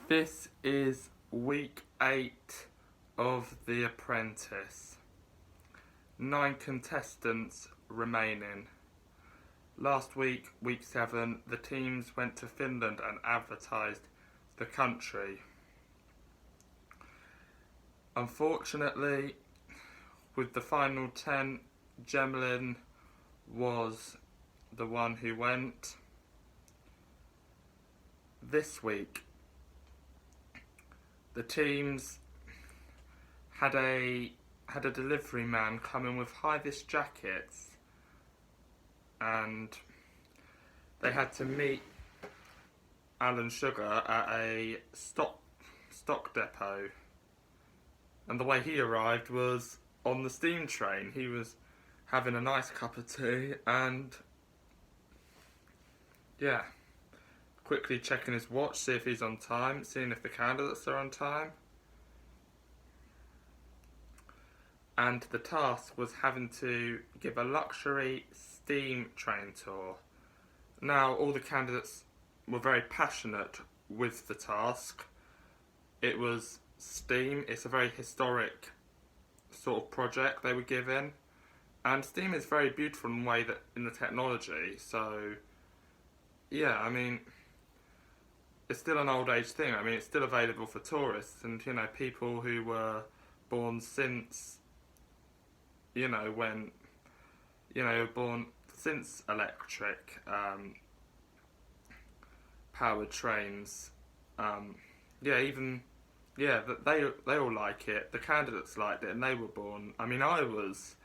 This is week 8 of The Apprentice. 9 contestants remaining. Last week, week 7, the teams went to Finland and advertised the country. Unfortunately, with the final 10, Gemlin was the one who went. This week, the teams had a delivery man come in with high-vis jackets, and they had to meet Alan Sugar at a stock depot. And the way he arrived was on the steam train. He was having a nice cup of tea and quickly checking his watch, see if he's on time, seeing if the candidates are on time. And the task was having to give a luxury steam train tour. Now, all the candidates were very passionate with the task. It was steam. It's a very historic sort of project they were given. And steam is very beautiful in the way that in the technology. So, yeah, I mean, it's still an old age thing. I mean, it's still available for tourists and, people who were born since, born since electric powered trains. They all like it. The candidates liked it, and they were born. I mean, I was.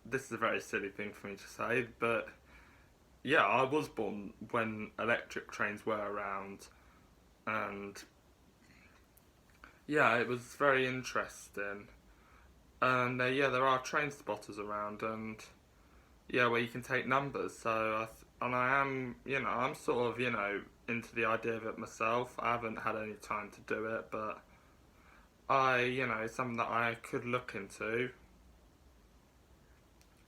This is a very silly thing for me to say, but yeah, I was born when electric trains were around, and yeah, it was very interesting. And there are train spotters around, and where you can take numbers. So I am, I'm sort of, into the idea of it myself. I haven't had any time to do it, but it's something that I could look into.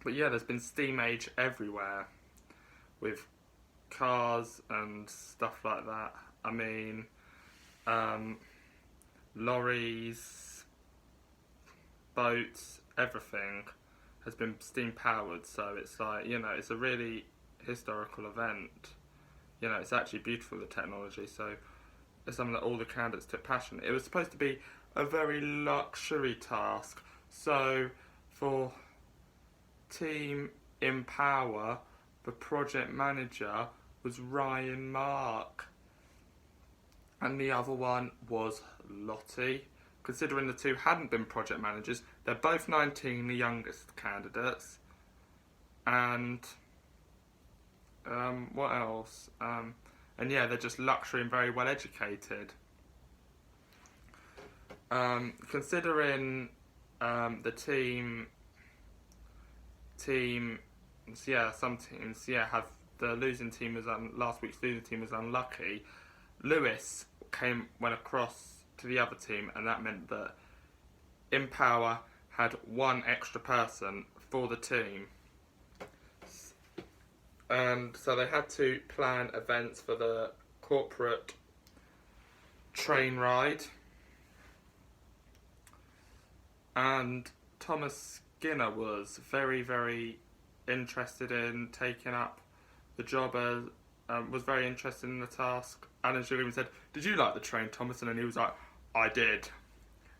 But yeah, there's been steam age everywhere with cars and stuff like that. I mean, lorries, boats, everything has been steam powered, so it's like, it's a really historical event. It's actually beautiful, the technology, so it's something that all the candidates took passion. It was supposed to be a very luxury task, so for Team Empower, the project manager was Ryan Mark, and the other one was Lottie. Considering the two hadn't been project managers, they're both 19, the youngest candidates. And what else? They're just luxury and very well educated. Considering the some teams have the losing team was last week's losing team was unlucky. Lewis went across to the other team, and that meant that Empower had one extra person for the team, and so they had to plan events for the corporate train ride. And Thomas Skinner was very, very interested in taking up the job as was very interested in the task. Alan Sugar even said, "Did you like the train, Thomas?" And he was like, "I did."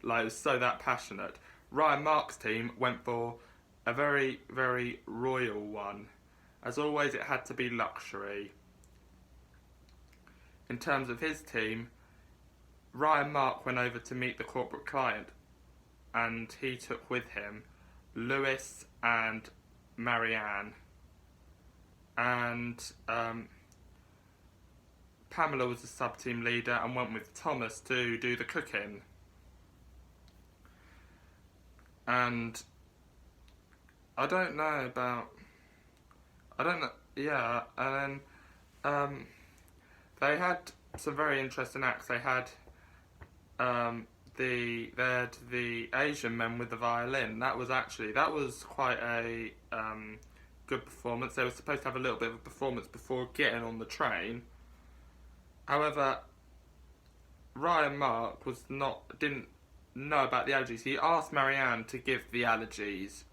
Like, it was so that passionate. Ryan Mark's team went for a very, very royal one. As always, it had to be luxury. In terms of his team, Ryan Mark went over to meet the corporate client, and he took with him Lewis and Marianne. And Pamela was the sub-team leader and went with Thomas to do the cooking. And and then they had some very interesting acts. They had the Asian men with the violin. That was quite a good performance. They were supposed to have a little bit of a performance before getting on the train. However, Ryan Mark didn't know about the allergies. He asked Marianne to give the allergies.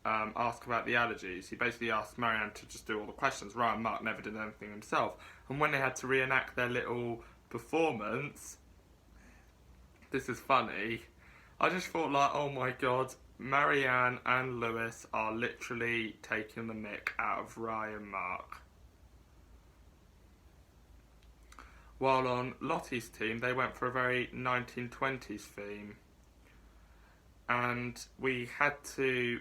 Ask about the allergies. He basically asked Marianne to just do all the questions. Ryan Mark never did anything himself. And when they had to reenact their little performance, this is funny. I just thought, like, oh my god, Marianne and Lewis are literally taking the mick out of Ryan Mark. While on Lottie's team, they went for a very 1920s theme. And we had to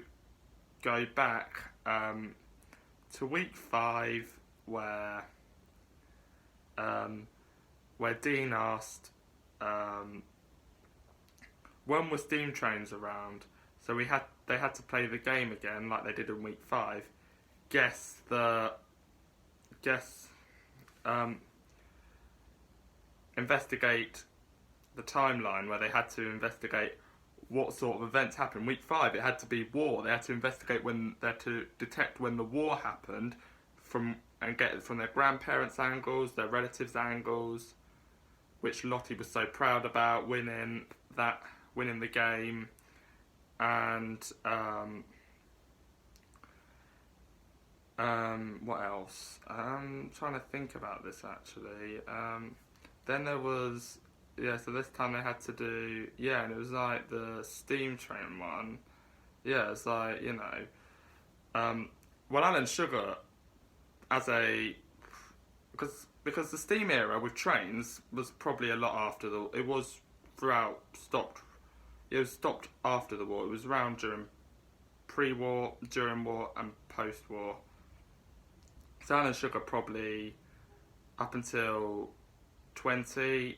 go back to week 5 where Dean asked when were steam trains around. So they had to play the game again like they did in week 5. Investigate the timeline, where they had to investigate what sort of events happened. Week 5, it had to be war. They had to investigate they had to detect when the war happened and get it from their grandparents' angles, their relatives' angles, which Lottie was so proud about winning the game. And what else? I'm trying to think about this actually. Then there was, so this time they had to do, and it was like the steam train one. Yeah, it's like, well, Alan Sugar, because the steam era with trains was probably a lot after it was stopped after the war. It was around during pre-war, during war, and post-war. So Alan Sugar probably up until 20,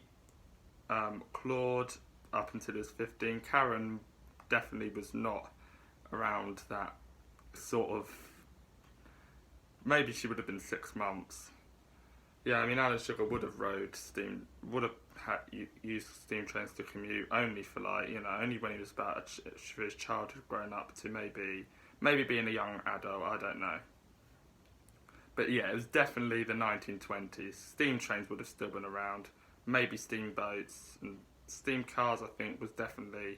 Claude up until he was 15. Karen definitely was not around that sort of. Maybe she would have been 6 months. Yeah, I mean, Alan Sugar would have used steam trains to commute only for only when he was about for his childhood growing up to maybe being a young adult. I don't know. But yeah, it was definitely the 1920s. Steam trains would have still been around. Maybe steamboats and steam cars, I think, was definitely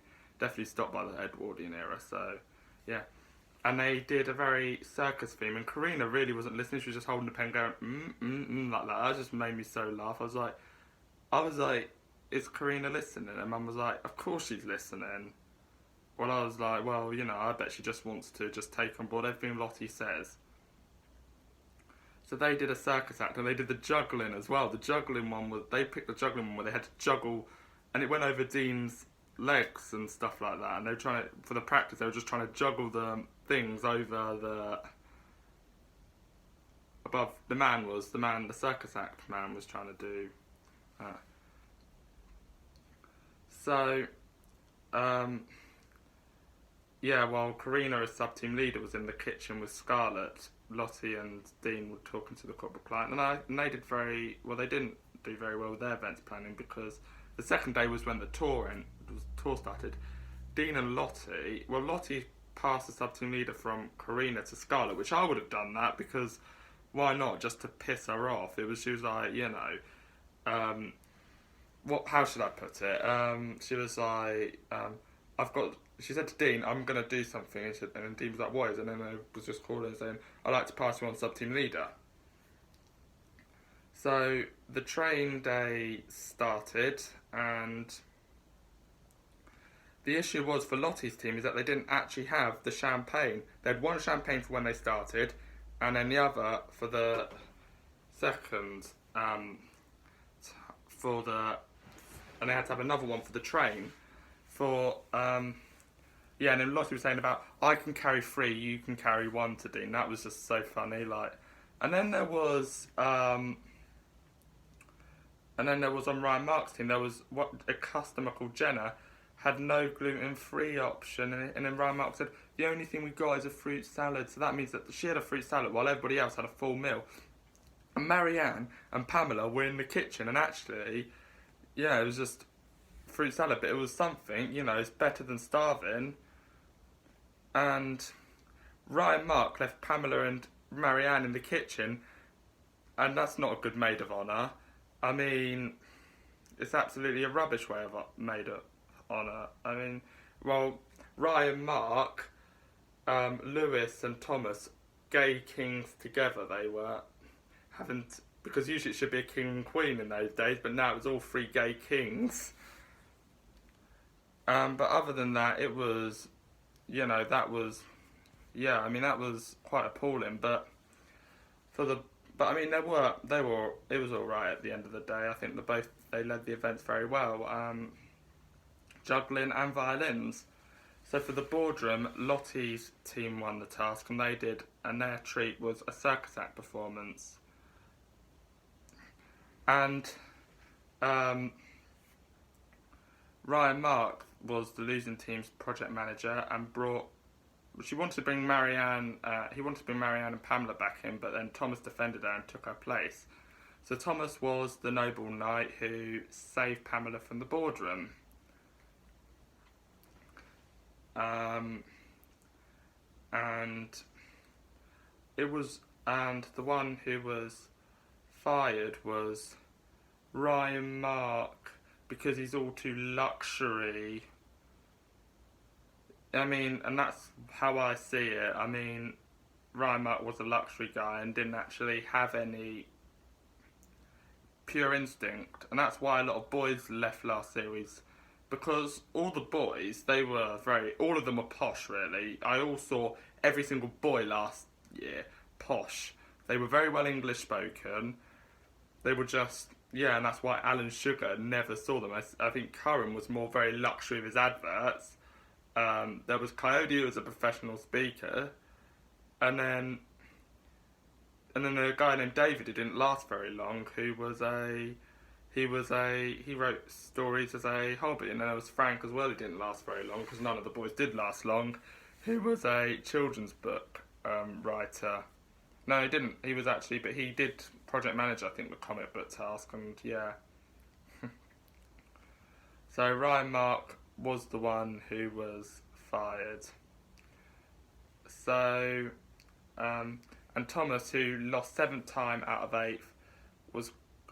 stopped by the Edwardian era. So, yeah. And they did a very circus theme, and Karina really wasn't listening. She was just holding the pen going, like that. That just made me so laugh. I was like, is Karina listening? And Mum was like, of course she's listening. Well, I was like, well, I bet she just wants to just take on board everything Lottie says. So they did a circus act, and they did the juggling as well. The juggling one they picked the juggling one where they had to juggle, and it went over Dean's legs and stuff like that. And they were for the practice, they were just trying to juggle the things over above. The circus act man was trying to do. While Karina, as sub-team leader, was in the kitchen with Scarlett, Lottie and Dean were talking to the corporate client, and they did very well. They didn't do very well with their events planning, because the second day was when the tour started. Dean and Lottie passed the sub-team leader from Karina to Scarlett, which I would have done that, because why not, just to piss her off. She was like, how should I put it? She was like, she said to Dean, I'm going to do something. And then Dean was like, what is it? And then I was just calling saying, I'd like to pass you on sub-team leader. So the train day started, and the issue was for Lottie's team is that they didn't actually have the champagne. They had one champagne for when they started, and then the other for the second, and they had to have another one for the train. And then Lottie was saying about, I can carry 3, you can carry 1 to Dean. That was just so funny, And then there was on Ryan Mark's team, there was a customer called Jenna had no gluten-free option, and then Ryan Mark said, the only thing we got is a fruit salad. So that means that she had a fruit salad while everybody else had a full meal. And Marianne and Pamela were in the kitchen, and actually, it was just fruit salad, but it was something, it's better than starving. And Ryan Mark left Pamela and Marianne in the kitchen, and that's not a good maid of honour. I mean, it's absolutely a rubbish way of made of honour. I mean, well, Ryan, Mark, Lewis, and Thomas, gay kings together. They were haven't because usually it should be a king and queen in those days, but now it was all three gay kings. But other than that, it was, that was, yeah. I mean, that was quite appalling. But for the, but I mean, it was all right at the end of the day. I think they led the events very well, juggling and violins. So for the boardroom, Lottie's team won the task, and their treat was a circus act performance. And Ryan Mark was the losing team's project manager and he wanted to bring Marianne and Pamela back in, but then Thomas defended her and took her place. So Thomas was the noble knight who saved Pamela from the boardroom. And the one who was fired was Ryan Mark, because he's all too luxury. I mean, and that's how I see it. I mean, Ryan Mark was a luxury guy and didn't actually have any pure instinct, and that's why a lot of boys left last series, because all the boys, all of them were posh, really. I all saw every single boy last year posh. They were very well English spoken. They were just, and that's why Alan Sugar never saw them. I think Curran was more very luxury of his adverts. There was Coyote, who was a professional speaker, and then a guy named David who didn't last very long, he wrote stories as a hobby, and then there was Frank as well, who didn't last very long because none of the boys did last long. He was a children's book writer. No, he didn't. He was actually, but he did project manager, I think, the comic book task, and yeah. So Ryan Mark was the one who was fired. So, and Thomas, who lost 7th time out of 8th,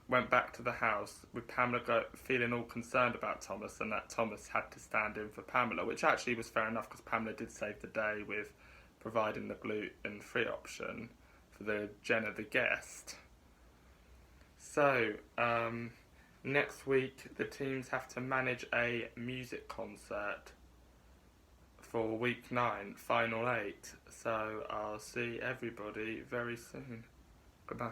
went back to the house with Pamela feeling all concerned about Thomas, and that Thomas had to stand in for Pamela, which actually was fair enough because Pamela did save the day with providing the gluten-free option for the Jenna the guest. So, next week the teams have to manage a music concert for week 9, final 8. So I'll see everybody very soon. Goodbye.